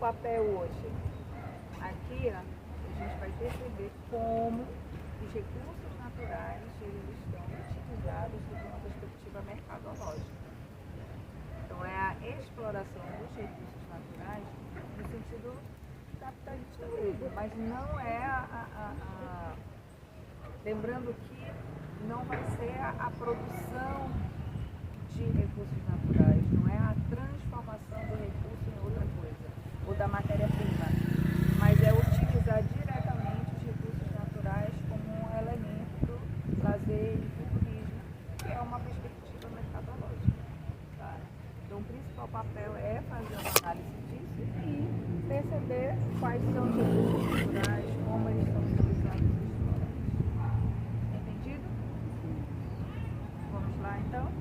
papel hoje? Aqui, ó, a gente vai perceber como os recursos naturais eles estão utilizados sob uma perspectiva mercadológica. Então, é a exploração dos recursos naturais no sentido capitalista mesmo, mas não é lembrando que não vai ser a produção de recursos naturais, não é a transformação do recurso em outra coisa, ou da matéria-prima, mas é utilizar diretamente os recursos naturais como um elemento do lazer e do turismo, que é uma perspectiva mercadológica. Tá? Então, o principal papel é fazer uma análise disso e perceber quais são os recursos naturais, como eles estão utilizados e explorados. Entendido? Vamos lá, então?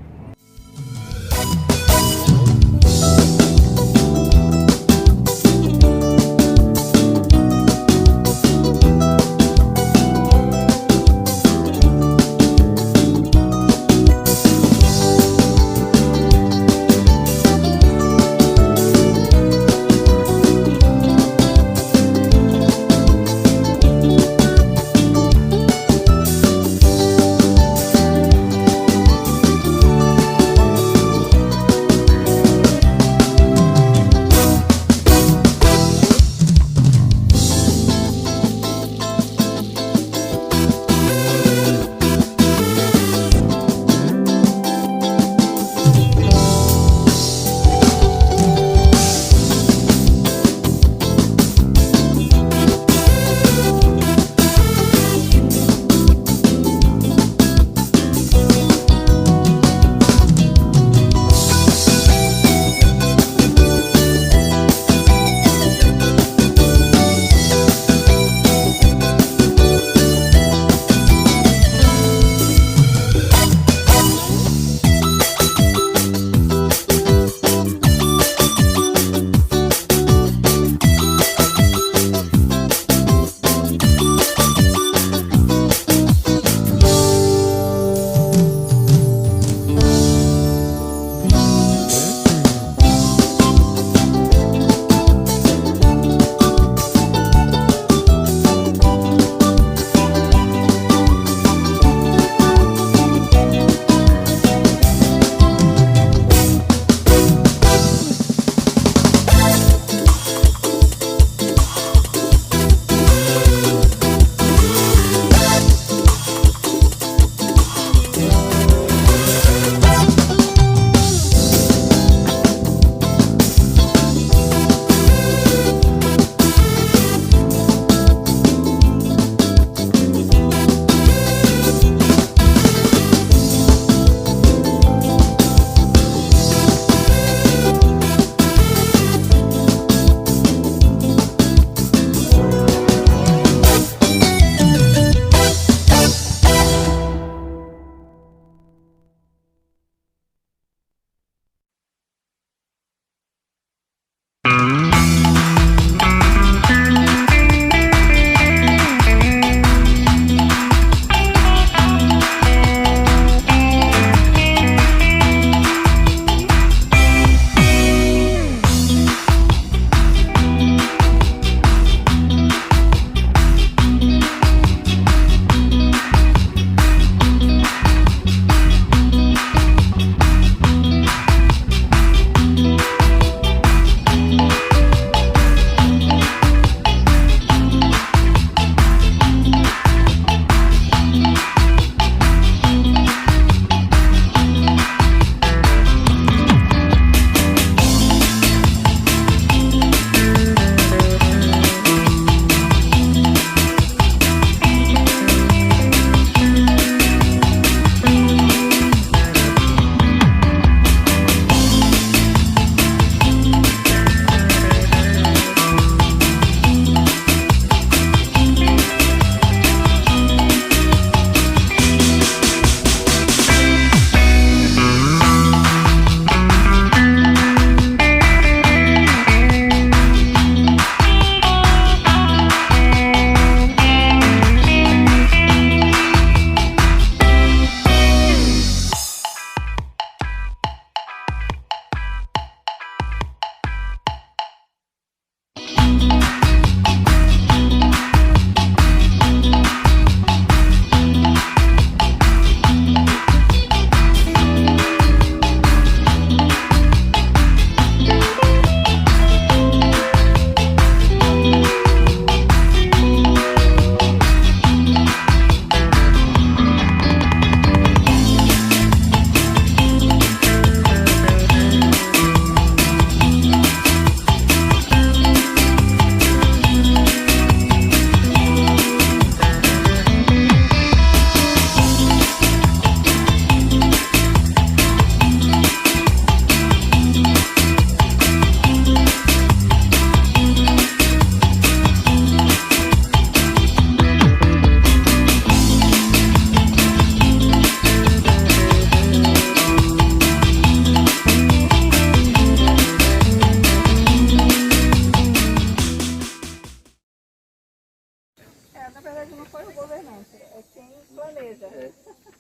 foi o governante, é quem planeja. É.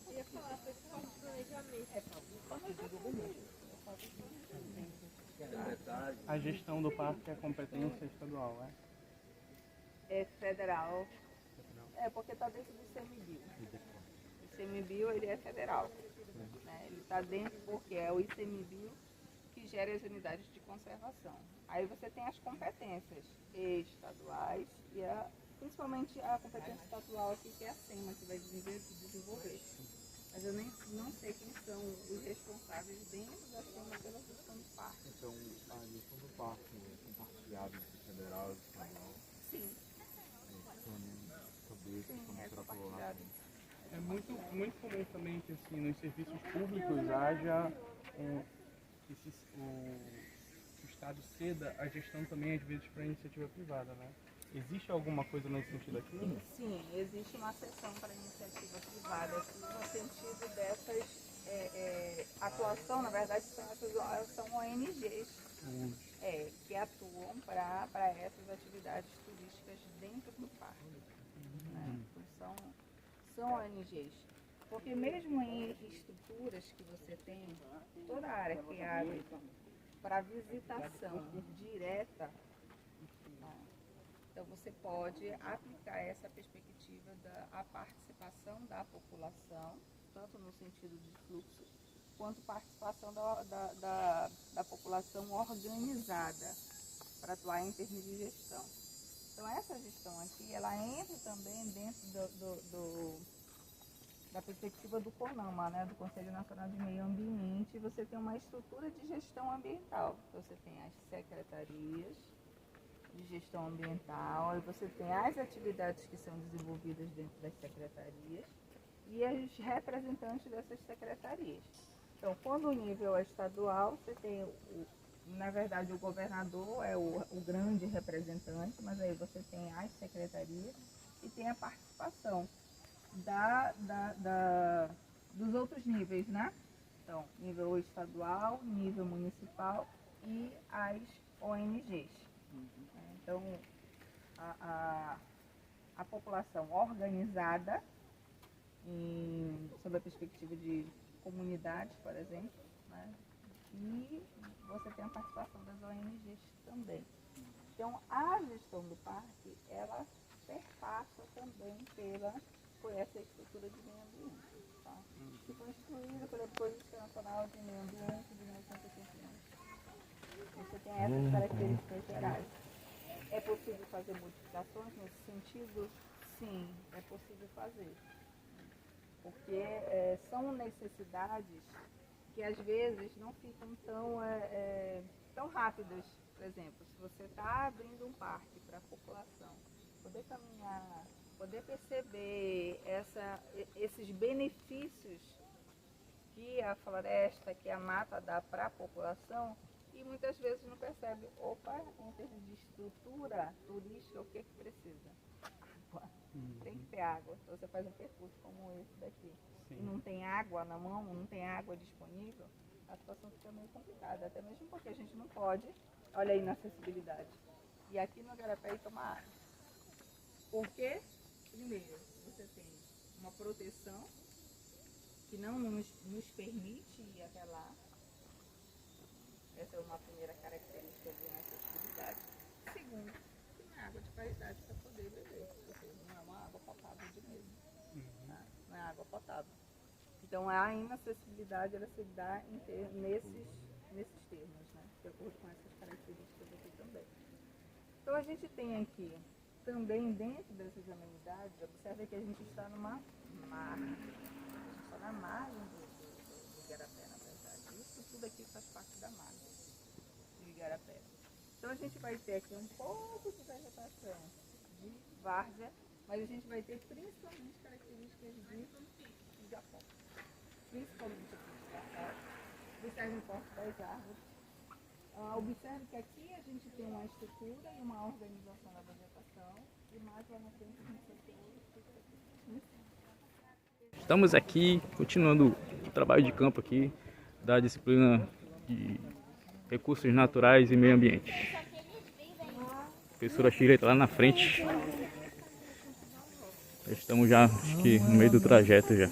Eu ia falar, foi falta de planejamento. É falta de governante. A gestão do parque é competência estadual, é? É federal. É porque está dentro do ICMBio. O ICMBio ele é federal. Né? Ele está dentro porque é o ICMBio que gera as unidades de conservação. Aí você tem as competências estaduais e principalmente a competência estadual aqui, que é a SEMA, que vai desenvolver. Mas eu não sei quem são os responsáveis dentro da SEMA pela gestão do parque. Então, a gestão do parque é compartilhada entre federal e estadual. Sim, Saber sim, como é será compartilhado. É muito comum também que assim, nos serviços públicos haja o Estado ceda a gestão também às vezes para a iniciativa privada, né? Existe alguma coisa nesse sentido aqui? Sim, existe uma seção para iniciativa privada, no sentido dessas atuação, na verdade são ONGs que atuam para essas atividades turísticas dentro do parque. Né? Então, são ONGs. Porque mesmo em estruturas que você tem, toda a área que abre para visitação direta, então você pode aplicar essa perspectiva da participação da população, tanto no sentido de fluxo, quanto participação da população organizada para atuar em termos de gestão. Então essa gestão aqui, ela entra também dentro da perspectiva do CONAMA, né, do Conselho Nacional de Meio Ambiente. Você tem uma estrutura de gestão ambiental. Você tem as secretarias de gestão ambiental, e você tem as atividades que são desenvolvidas dentro das secretarias e os representantes dessas secretarias. Então, quando o nível é estadual, você tem, na verdade, o governador é o grande representante, mas aí você tem as secretarias e tem a participação dos outros níveis, né? Então, nível estadual, nível municipal e as ONGs. Então, a população organizada, sob a perspectiva de comunidades, por exemplo, né? E você tem a participação das ONGs também. Então, a gestão do parque, ela perpassa também por essa estrutura de meio ambiente, tá? Que foi instituída pela Política Nacional de Meio Ambiente de 1981. Você tem essas características gerais. É possível fazer modificações nesse sentido? Sim, é possível fazer. Porque são necessidades que às vezes não ficam tão rápidas. Por exemplo, se você está abrindo um parque para a população poder caminhar, poder perceber esses benefícios que a floresta, que a mata dá para a população, e muitas vezes não percebe, em termos de estrutura turística, o que precisa? Água. Tem que ter água. Então você faz um percurso como esse daqui. Sim. E não tem água na mão, não tem água disponível, a situação fica meio complicada. Até mesmo porque a gente não pode, olha aí na acessibilidade, e aqui no Igarapé tomar água. Porque, primeiro, você tem uma proteção que não nos permite ir até lá. Essa é uma primeira característica de inacessibilidade. Segundo, tem água de qualidade para poder beber, porque não é uma água potável de mesmo. Tá? Não é água potável. Então a inacessibilidade ela se dá nesses termos, né? De acordo com essas características aqui também. Então a gente tem aqui, também dentro dessas amenidades, observe que a gente está numa margem. A gente está na margem do Igarapé, na verdade. Isso tudo aqui faz parte da margem do Igarapé. Então a gente vai ter aqui um pouco de vegetação de várzea, mas a gente vai ter principalmente características de igapó. Principalmente aqui de igapó. Observe o porte das árvores. Observe que aqui a gente tem uma estrutura e uma organização da vegetação, e mais lá na frente a gente vai ter Estamos aqui continuando o trabalho de campo aqui da disciplina de Recursos Naturais e Meio Ambiente. A professora Shirley está lá na frente. Estamos já, acho que no meio do trajeto já.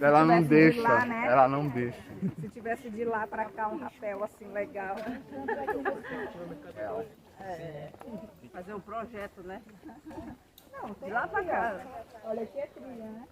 Ela não tivesse de deixa, lá, né? ela não deixa. Se tivesse de lá pra cá um rapel assim legal. Fazer um projeto, né? Não, de lá pra cá. Olha aqui é trilha, né?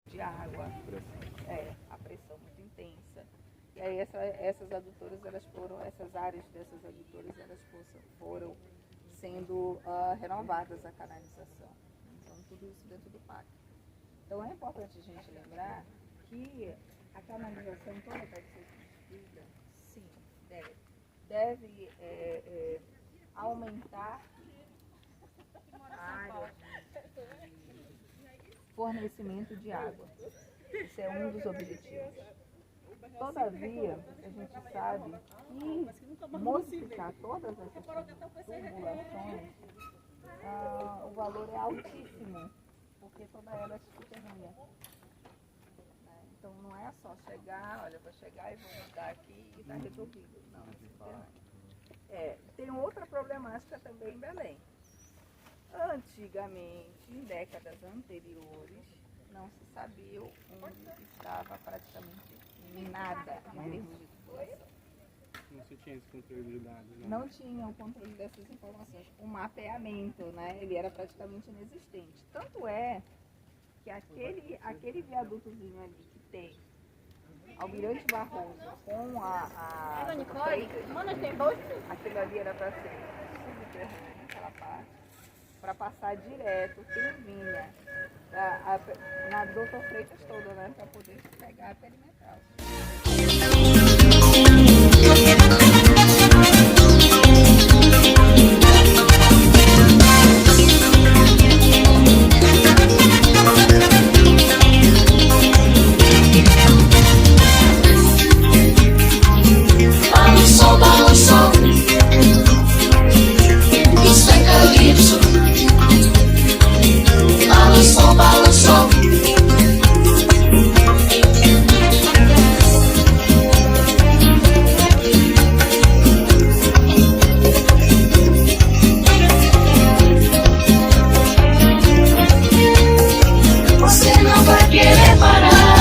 De água, a pressão muito intensa. E aí essas adutoras, essas áreas dessas adutoras, foram sendo renovadas a canalização. Então tudo isso dentro do pacto. Então é importante a gente lembrar que a canalização toda deve ser substituída, sim, deve aumentar a área de fornecimento de água. Isso é um dos objetivos. Todavia, a gente sabe que modificar todas essas tubulações, o valor é altíssimo, porque toda ela é subterrânea. Então não é só chegar, olha, vou chegar e vou mudar aqui e está resolvido. Não, é subterrânea. Tem outra problemática também em Belém. Antigamente, em décadas anteriores, não se sabia onde estava praticamente nada em termos de titulação. Não se tinha esse controle de dados, né? Não tinha o controle dessas informações. O mapeamento, né, ele era praticamente inexistente. Tanto é que aquele viadutozinho ali que tem Almirante Barroso com a Freitas, Mano, tem 2 aquilo ali era para ser subterrâneo, aquela parte, para passar direto quem vinha na Doutor Freitas toda, né, para poder pegar a perimetral. Balançou, balançou, isso é calypso. Balançou, balançou. Você não vai querer parar.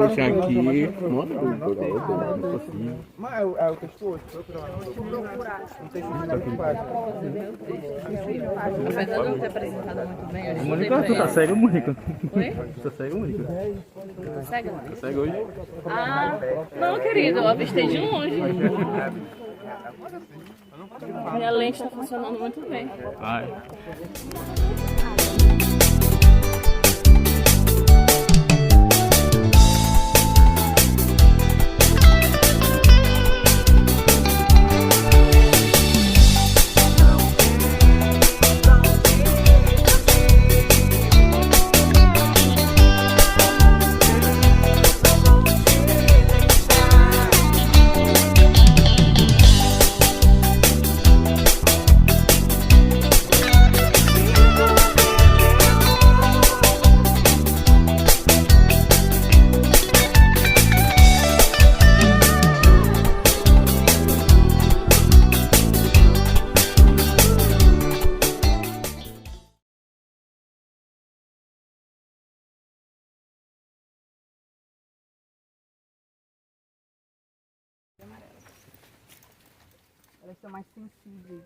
Ocean aqui. Mas é o texto hoje, não tem O Fernando não tem apresentado muito bem. Eu Mônica, tu tá cega, Mônica? Oi? Tu tá cega, Mônica? Tá cega? Tá cega hoje? Ah, não, querido, eu avistei de longe. Minha lente tá funcionando muito bem. Ai. Elas são mais sensíveis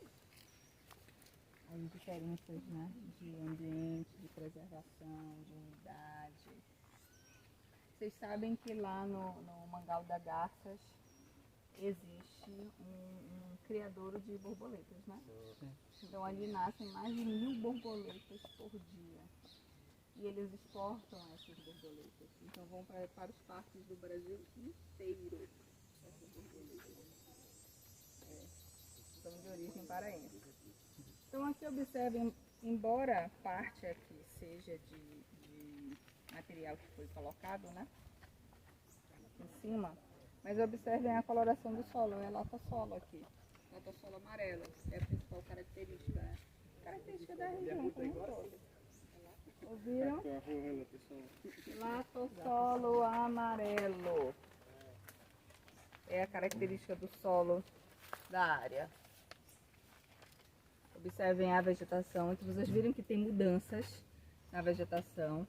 às diferenças, né, de ambiente, de preservação, de umidade. Vocês sabem que lá no Mangal da Garças existe um criadouro de borboletas, né? Então ali nascem mais de 1000 borboletas por dia. E eles exportam essas borboletas. Então vão para os parques do Brasil inteiro essas borboletas. São de origem paraense. Então aqui observem, embora parte aqui seja de material que foi colocado, né, em cima, mas observem a coloração do solo, é latossolo aqui, latossolo amarelo, é a principal característica, né? Característica da região como um todo. Ouviram? Latossolo amarelo é a característica do solo da área. Observem a vegetação, então vocês viram que tem mudanças na vegetação.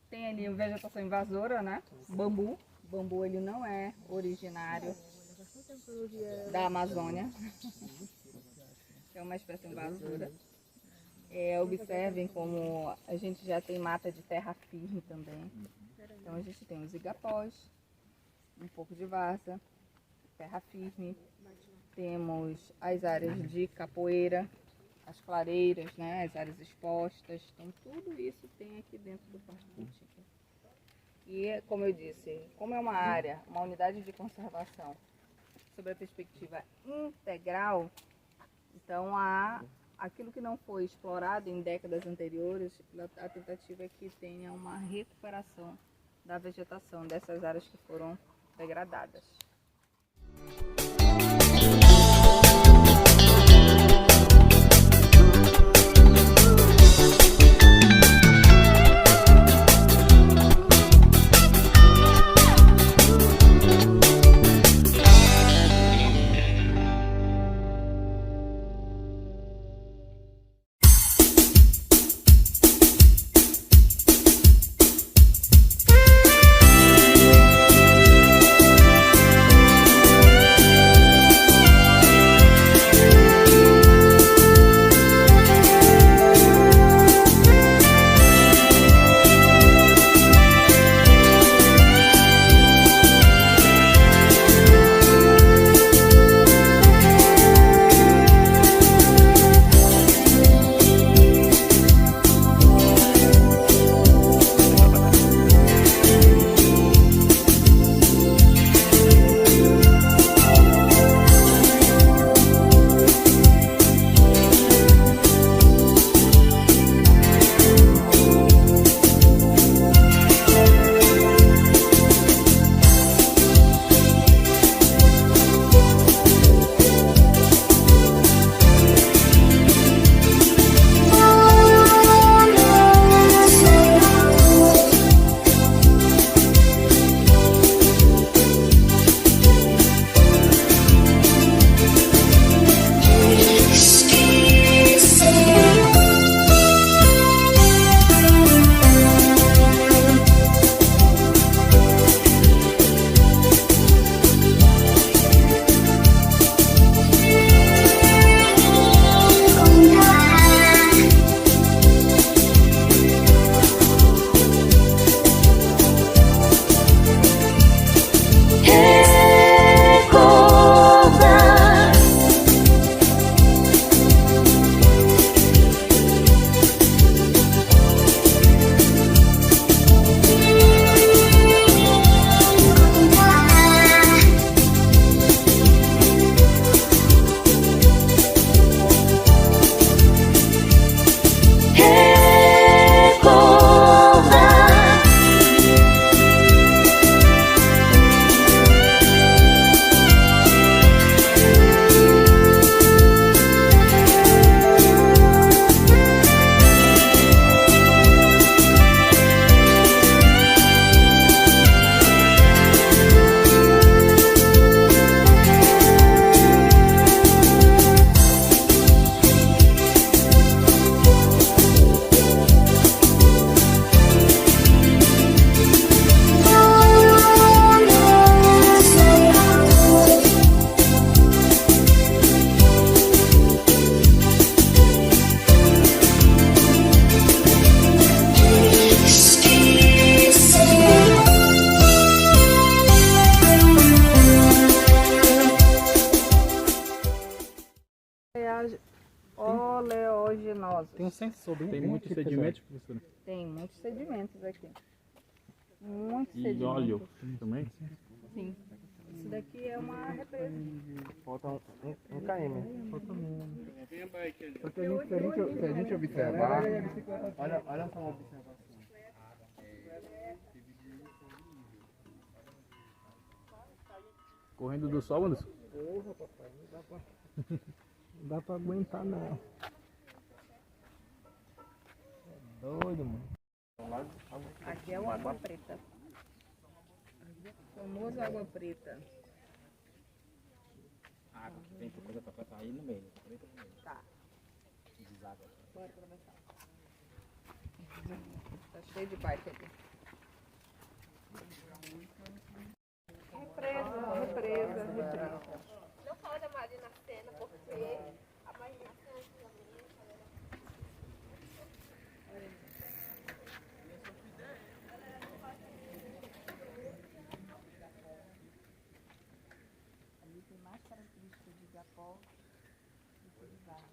Tem ali a vegetação invasora, né? Bambu. O bambu ele não é originário da Amazônia. É uma espécie invasora. Observem como a gente já tem mata de terra firme também. Então a gente tem os igapós, um pouco de várzea, terra firme. Temos as áreas de capoeira, as clareiras, né, as áreas expostas. Então tudo isso tem aqui dentro do Parque Pontica. E como eu disse, como é uma área, uma unidade de conservação sob a perspectiva integral, então aquilo que não foi explorado em décadas anteriores, a tentativa é que tenha uma recuperação da vegetação dessas áreas que foram degradadas. oleoginosos. Tem um sensor bem Tem bem muitos aqui, sedimentos, professora? Tem muitos sedimentos aqui. Muitos E sedimentos. óleo também? Sim. Isso daqui é uma represa. Falta um km. Vem a bike ali. Porque se a gente observar, olha só uma observação. Correndo do sol, Anderson? Porra, papai, não dá pra aguentar não. É doido, mano. Aqui é o água preta. O famoso água preta. Água, tem coisa pra cair no meio. Tá. Bora atravessar. Tá cheio de bike aqui. Represa. Não fala da Marina Sena, porque a Marina Sena antigamente. Ali tem mais características de Igapó do que de Vargas.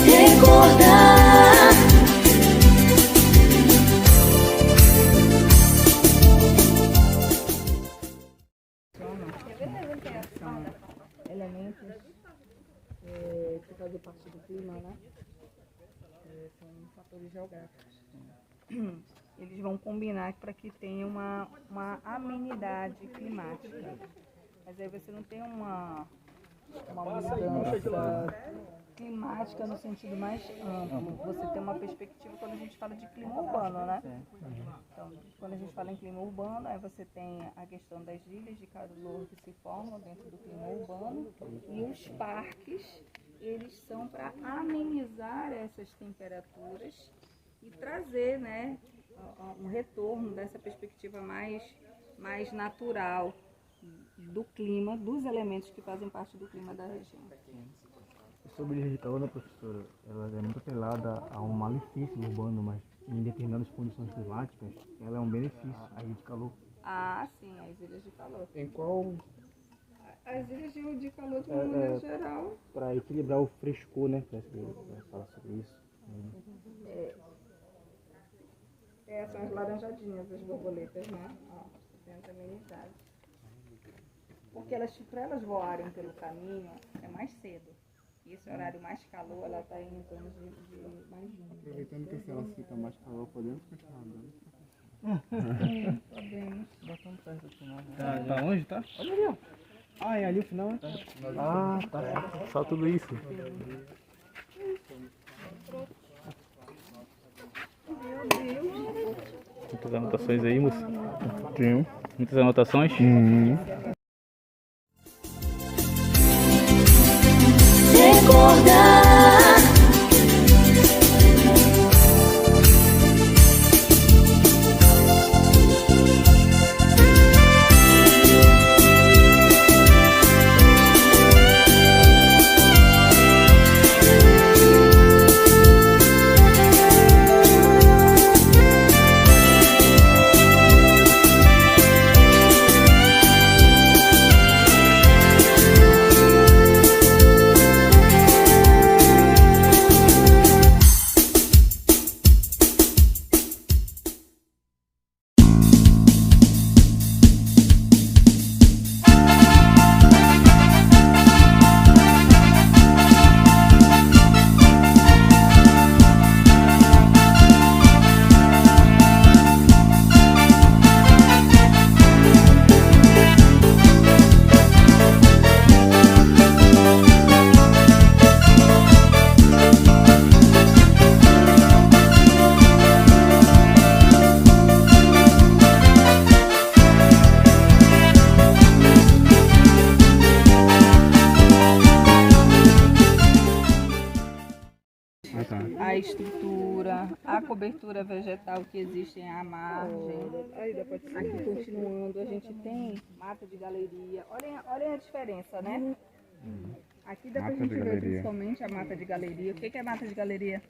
Recordar. São elementos que fazem parte do clima, né? São fatores geográficos. Eles vão combinar para que tenha uma amenidade climática. Mas aí você não tem uma mudança climática no sentido mais amplo. Você tem uma perspectiva quando a gente fala de clima urbano, né? Então, quando a gente fala em clima urbano, aí você tem a questão das ilhas de calor que se formam dentro do clima urbano e os parques, eles são para amenizar essas temperaturas e trazer, né, um retorno dessa perspectiva mais natural do clima, dos elementos que fazem parte do clima da região. Sobre ilha de calor, né, professora? Ela é muito atrelada a um malefício urbano, mas em determinadas condições climáticas, ela é um benefício, a ilha de calor. Ah, sim, as ilhas de calor. Em qual? As ilhas de calor, de uma maneira geral, Para equilibrar o frescor, né? Parece que vai falar sobre isso. são as laranjadinhas, as borboletas, né? Ó, tem essa amenidade. Porque para elas voarem pelo caminho, é mais cedo. E esse horário mais calor, ela está em torno de mais 20. Aproveitando que a senhora cita mais calor, podemos continuar andando? Sim, podemos. Tá longe, tá? Olha ali, ó. Ah, é ali o final, né? Ah, tá. Só tudo isso. Muitas anotações aí, moço? Sim. Muitas anotações? Recordar. a estrutura, a cobertura vegetal que existe à margem. Aqui continuando, a gente tem mata de galeria. Olhem a diferença, né? Aqui dá pra gente ver principalmente a mata de galeria. O que é mata de galeria?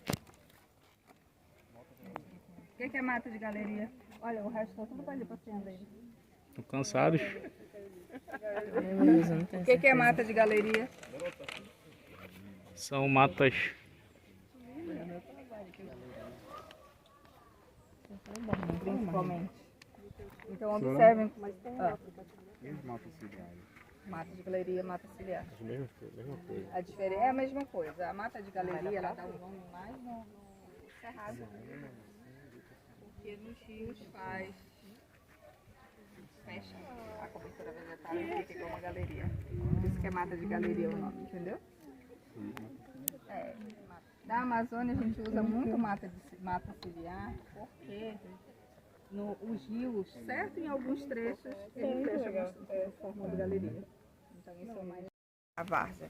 O que é mata de galeria? Olha, o resto tá tudo pra ali passeando aí. Estão cansados? O que é mata de galeria? São matas. Principalmente. Então observem Mesmo matas ciliares. mata de galeria, mata ciliar. Mesma coisa. A diferença é a mesma coisa. A mata de galeria ela dá um nome mais no cerrado. Porque nos rios fecha a cobertura vegetal e fica igual uma galeria. Por isso que é mata de galeria o nome, entendeu? Na Amazônia a gente usa muito mata ciliar porque os rios, certo, em alguns trechos, eles fecham formando galeria. Então isso é mais a várzea.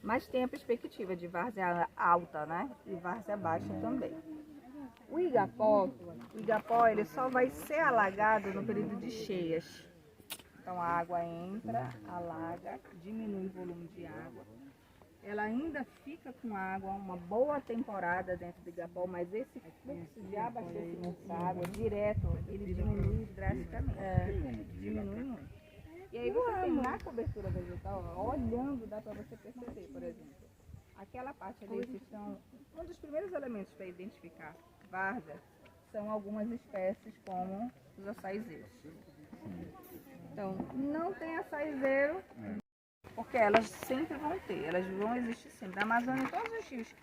Mas tem a perspectiva de várzea alta, né? E várzea baixa também. O igapó ele só vai ser alagado no período de cheias. Então a água entra, alaga, diminui o volume de água. Ela ainda fica com água uma boa temporada dentro do igapó, mas esse fluxo de abastecimento da água direto, ele diminui drasticamente. Diminui muito. E aí você tem na cobertura vegetal, olhando, dá para você perceber, por exemplo, aquela parte ali que são um dos primeiros elementos para identificar várzea são algumas espécies como os açaizeiros. Então, não tem açaizeiro, porque elas sempre vão ter, elas vão existir sempre. Na Amazônia, todos os rios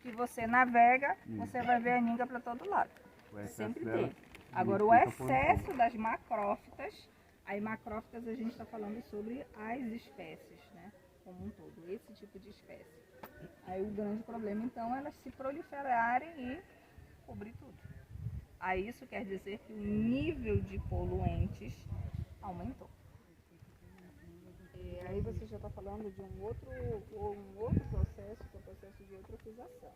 que você navega, você vai ver aninga para todo lado. Sempre tem. Agora, o excesso das macrófitas, aí macrófitas a gente está falando sobre as espécies, né? Como um todo, esse tipo de espécie. Aí o grande problema, então, é elas se proliferarem e cobrir tudo. Aí isso quer dizer que o nível de poluentes aumentou. E aí você já está falando de um outro processo, que é o processo de eutrofização.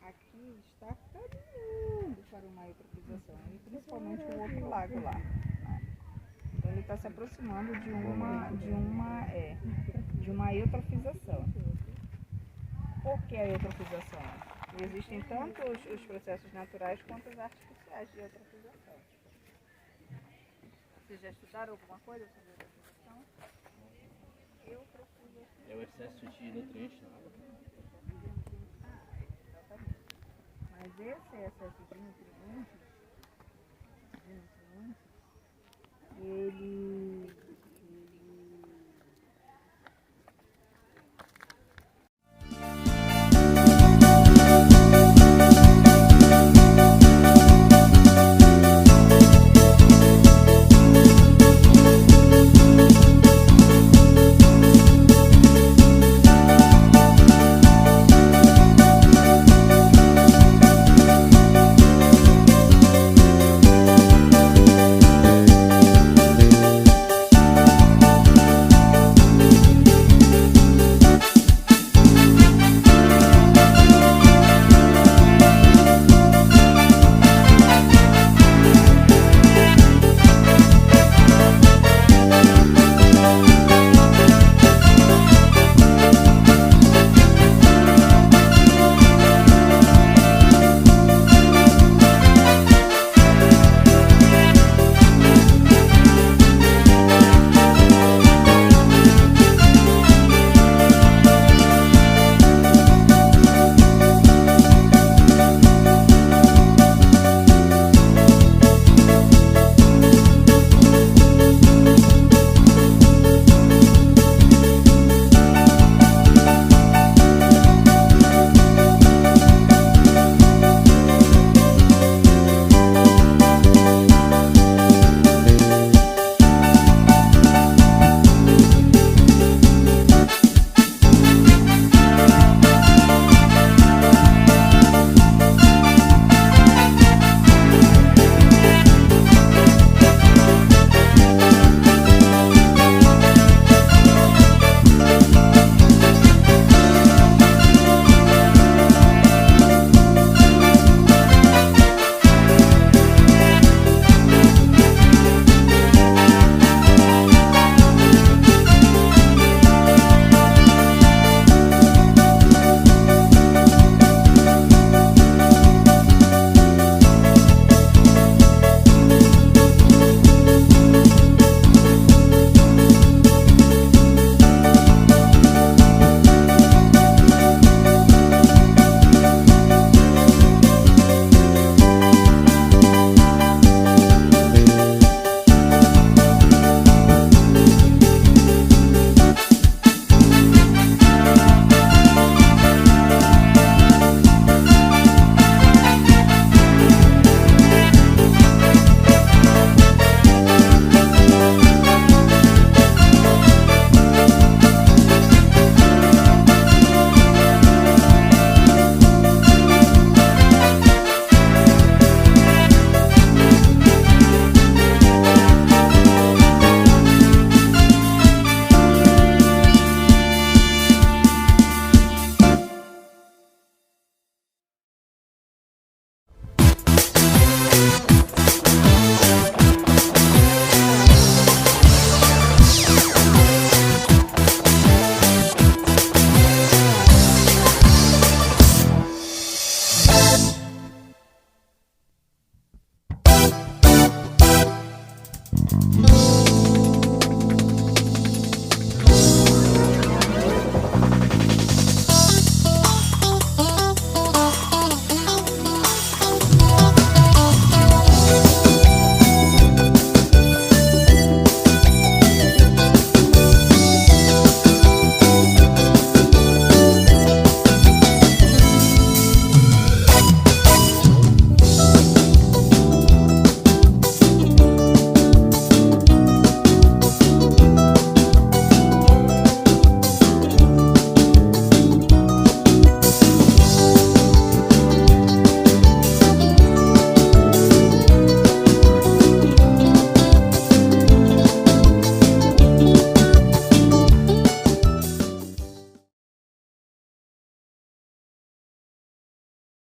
Aqui está caminhando para uma eutrofização, e principalmente o outro lago lá. Né? Então ele está se aproximando de uma eutrofização. Por que a eutrofização? Existem tanto os processos naturais quanto os artificiais de eutrofização. Vocês já estudaram alguma coisa sobre eutrofização? Eutrofização. É o excesso de nutrientes na água. Exatamente. Mas esse excesso de nutrientes, ele